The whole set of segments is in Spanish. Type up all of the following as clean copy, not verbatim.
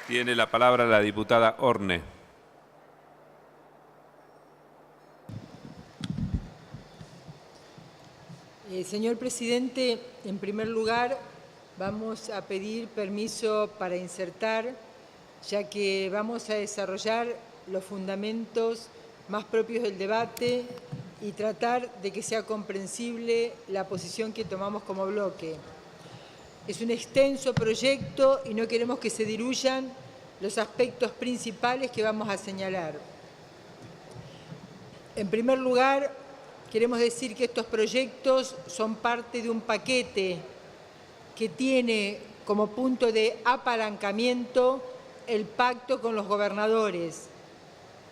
Tiene la palabra la diputada Orne. Señor presidente, en primer lugar vamos a pedir permiso para insertar, ya que vamos a desarrollar los fundamentos más propios del debate y tratar de que sea comprensible la posición que tomamos como bloque. Es un extenso proyecto y no queremos que se diluyan los aspectos principales que vamos a señalar. En primer lugar, queremos decir que estos proyectos son parte de un paquete que tiene como punto de apalancamiento el pacto con los gobernadores.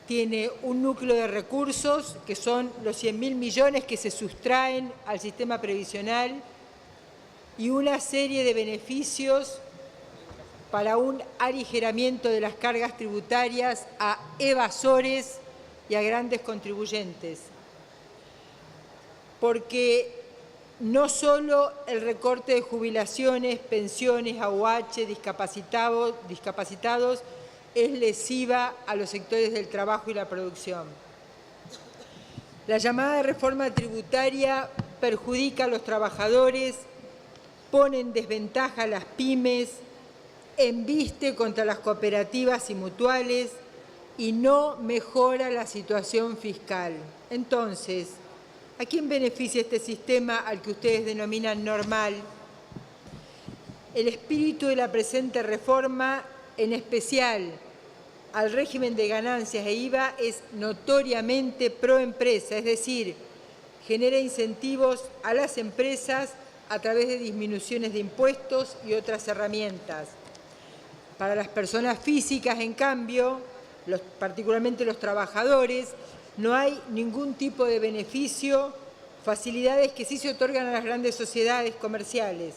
Tiene un núcleo de recursos que son los 100.000 millones que se sustraen al sistema previsional y una serie de beneficios para un aligeramiento de las cargas tributarias a evasores y a grandes contribuyentes. Porque no solo el recorte de jubilaciones, pensiones, AUH, discapacitados es lesiva a los sectores del trabajo y la producción. La llamada reforma tributaria perjudica a los trabajadores, pone en desventaja a las pymes, embiste contra las cooperativas y mutuales y no mejora la situación fiscal. Entonces, ¿a quién beneficia este sistema al que ustedes denominan normal? El espíritu de la presente reforma, en especial al régimen de ganancias e IVA, es notoriamente pro-empresa, es decir, genera incentivos a las empresas a través de disminuciones de impuestos y otras herramientas. Para las personas físicas, en cambio, particularmente los trabajadores, no hay ningún tipo de beneficio, facilidades que sí se otorgan a las grandes sociedades comerciales.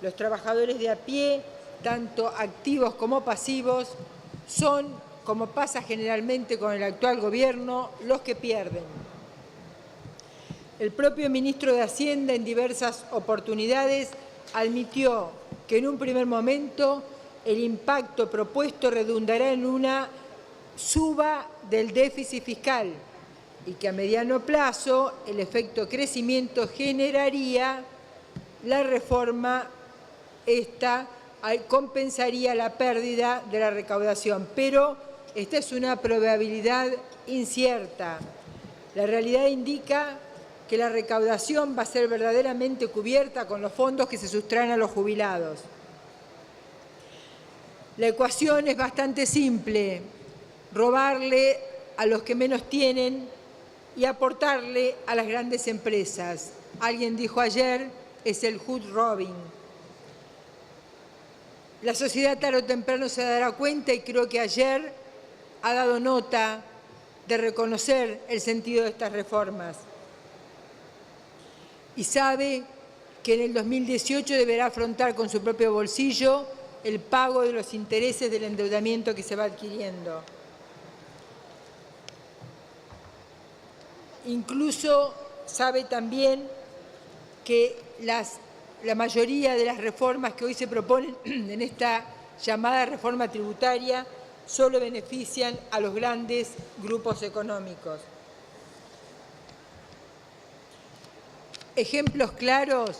Los trabajadores de a pie, tanto activos como pasivos, son, como pasa generalmente con el actual gobierno, los que pierden. El propio ministro de Hacienda en diversas oportunidades admitió que en un primer momento el impacto propuesto redundará en una suba del déficit fiscal y que a mediano plazo el efecto crecimiento generaría la reforma, compensaría la pérdida de la recaudación, pero esta es una probabilidad incierta. La realidad indica que la recaudación va a ser verdaderamente cubierta con los fondos que se sustraen a los jubilados. La ecuación es bastante simple: robarle a los que menos tienen y aportarle a las grandes empresas. Alguien dijo ayer, es el hood robbing. La sociedad tarde o temprano se dará cuenta y creo que ayer ha dado nota de reconocer el sentido de estas reformas. Y sabe que en el 2018 deberá afrontar con su propio bolsillo el pago de los intereses del endeudamiento que se va adquiriendo. Incluso sabe también que la mayoría de las reformas que hoy se proponen en esta llamada reforma tributaria solo benefician a los grandes grupos económicos. Ejemplos claros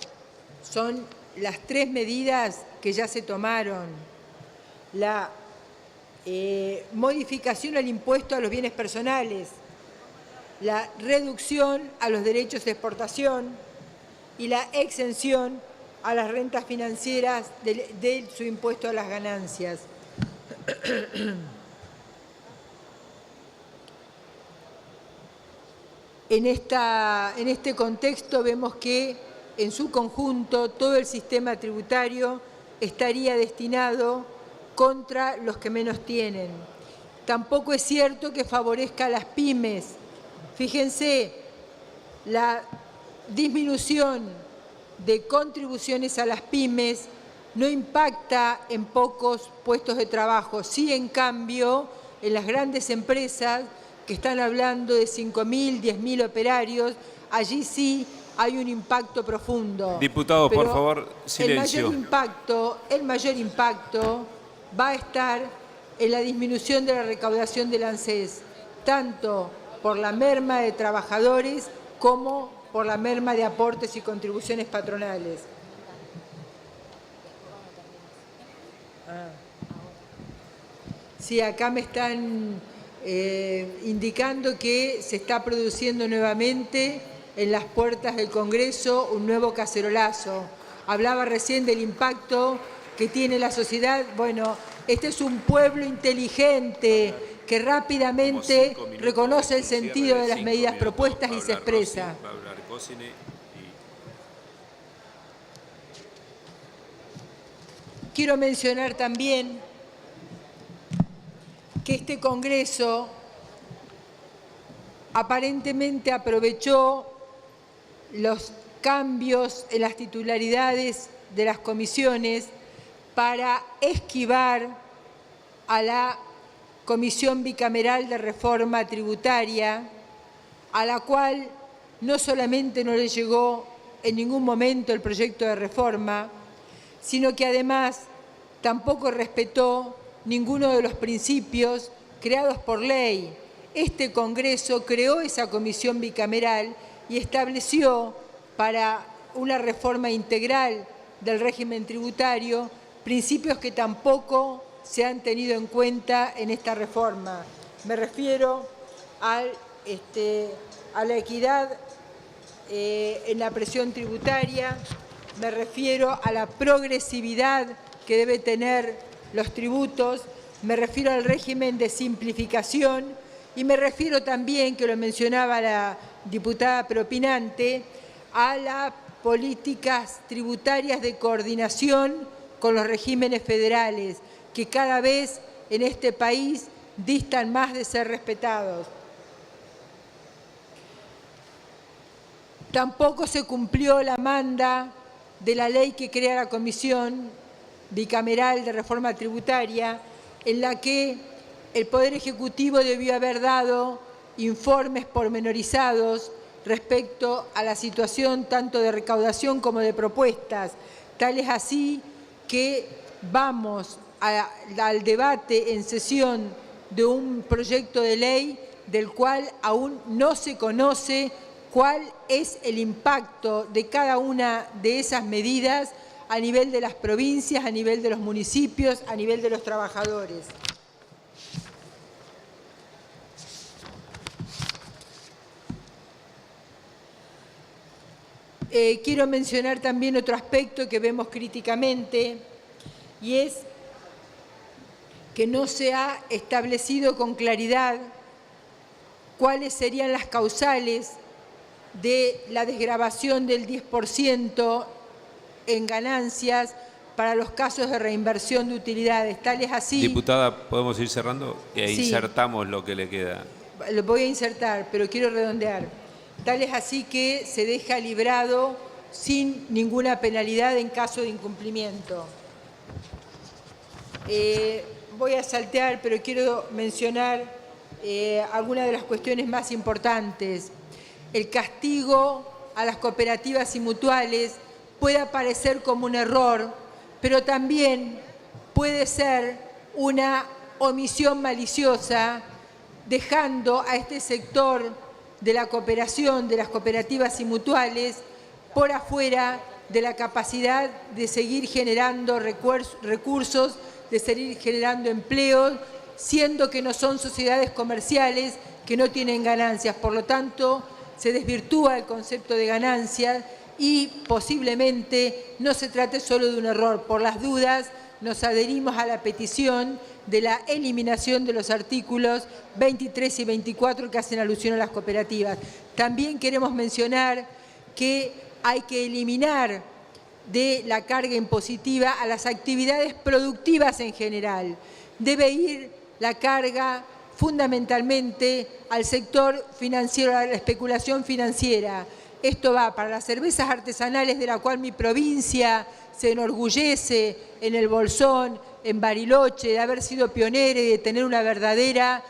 son las 3 medidas que ya se tomaron: la modificación al impuesto a los bienes personales, la reducción a los derechos de exportación y la exención a las rentas financieras de su impuesto a las ganancias. En este contexto vemos que en su conjunto todo el sistema tributario estaría destinado contra los que menos tienen. Tampoco es cierto que favorezca a las pymes. Fíjense, la disminución de contribuciones a las pymes no impacta en pocos puestos de trabajo, sí, en cambio, en las grandes empresas que están hablando de 5.000, 10.000 operarios, allí sí hay un impacto profundo. Diputado, por favor, silencio. El mayor impacto va a estar en la disminución de la recaudación del ANSES, tanto por la merma de trabajadores como por la merma de aportes y contribuciones patronales. Sí, acá me están indicando que se está produciendo nuevamente en las puertas del Congreso un nuevo cacerolazo. Hablaba recién del impacto que tiene la sociedad. Bueno, este es un pueblo inteligente que rápidamente reconoce el sentido de las medidas propuestas y se expresa. Quiero mencionar también que este Congreso aparentemente aprovechó los cambios en las titularidades de las comisiones para esquivar a la Comisión Bicameral de Reforma Tributaria, a la cual no solamente no le llegó en ningún momento el proyecto de reforma, sino que además tampoco respetó ninguno de los principios creados por ley. Este Congreso creó esa comisión bicameral y estableció para una reforma integral del régimen tributario principios que tampoco se han tenido en cuenta en esta reforma. Me refiero a la equidad en la presión tributaria, me refiero a la progresividad que debe tener los tributos, me refiero al régimen de simplificación y me refiero también, que lo mencionaba la diputada propinante, a las políticas tributarias de coordinación con los regímenes federales, que cada vez en este país distan más de ser respetados. Tampoco se cumplió la manda de la ley que crea la Comisión Bicameral de Reforma Tributaria, en la que el Poder Ejecutivo debió haber dado informes pormenorizados respecto a la situación tanto de recaudación como de propuestas. Tal es así que vamos al debate en sesión de un proyecto de ley del cual aún no se conoce cuál es el impacto de cada una de esas medidas a nivel de las provincias, a nivel de los municipios, a nivel de los trabajadores. Quiero mencionar también otro aspecto que vemos críticamente y es que no se ha establecido con claridad cuáles serían las causales de la desgravación del 10% en ganancias para los casos de reinversión de utilidades. Tal es así. Diputada, ¿podemos ir cerrando? Sí. Insertamos lo que le queda. Lo voy a insertar, pero quiero redondear. Tal es así que se deja librado sin ninguna penalidad en caso de incumplimiento. Voy a saltear, pero quiero mencionar algunas de las cuestiones más importantes. El castigo a las cooperativas y mutuales puede aparecer como un error, pero también puede ser una omisión maliciosa, dejando a este sector de la cooperación, de las cooperativas y mutuales, por afuera de la capacidad de seguir generando recursos, de seguir generando empleos, siendo que no son sociedades comerciales que no tienen ganancias. Por lo tanto, se desvirtúa el concepto de ganancias y posiblemente no se trate solo de un error. Por las dudas, nos adherimos a la petición de la eliminación de los artículos 23 y 24 que hacen alusión a las cooperativas. También queremos mencionar que hay que eliminar de la carga impositiva a las actividades productivas en general. Debe ir la carga fundamentalmente al sector financiero, a la especulación financiera. Esto va para las cervezas artesanales, de la cual mi provincia se enorgullece en el Bolsón, en Bariloche, de haber sido pionera y de tener un verdadero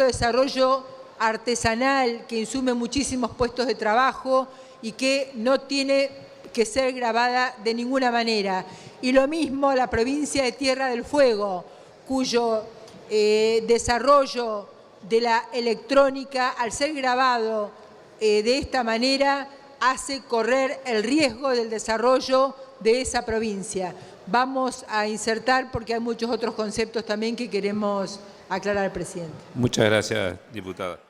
desarrollo artesanal que insume muchísimos puestos de trabajo y que no tiene que ser gravada de ninguna manera. Y lo mismo la provincia de Tierra del Fuego, cuyo desarrollo de la electrónica, al ser grabado de esta manera, hace correr el riesgo del desarrollo de esa provincia. Vamos a insertar porque hay muchos otros conceptos también que queremos aclarar, presidente. Muchas gracias, diputada.